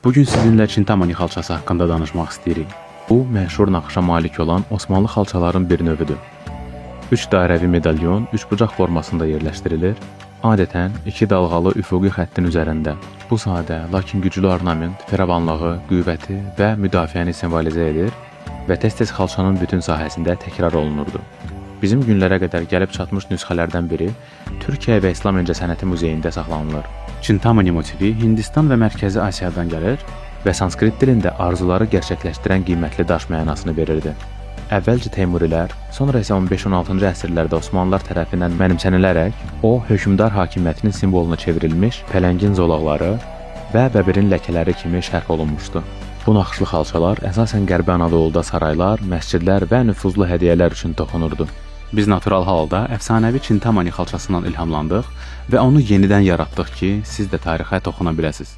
Bugün sizinlə Çintamani xalçası haqqında danışmaq istəyirik. Bu, məşhur naxışa malik olan Osmanlı xalçaların bir növüdür. 3 dairəvi medalyon üçbucaq formasında yerləşdirilir. Adətən 2 dalğalı üfüqi xəttin üzərində. Bu sadə, lakin güclü ornament firavanlığı, qüvvəti və müdafiəni simvolizə edir və tez-tez xalçanın bütün sahəsində təkrar olunurdu. Bizim günlərə qədər gəlib çatmış nüsxələrdən biri Türkiyə və İslam İncəsənəti Muzeyində saxlanılır. Çintamani motivi Hindistan və Mərkəzi Asiyadan gəlir və sanskrit dilində arzuları gerçəkləşdirən qiymətli daş mənasını verirdi. Əvvəlcə Teymurilər, sonra isə 15-16-cı əsrlərdə Osmanlılar tərəfindən mənimsənilərək o, hökmdar hakimiyyətinin simvoluna çevrilmiş pələngin zolaqları və bəbirin ləkələri kimi şərh olunmuşdu. Bu naxışlı xalçalar əsasən Qərbi Anadoluda saraylar, məscidlər və nüfuzlu hədiyyələr üçün toxunurdu. Biz natural halda əfsanəvi Çintamani xalçasından ilhamlandıq və onu yenidən yaratdıq ki, siz də tarixə toxuna biləsiniz.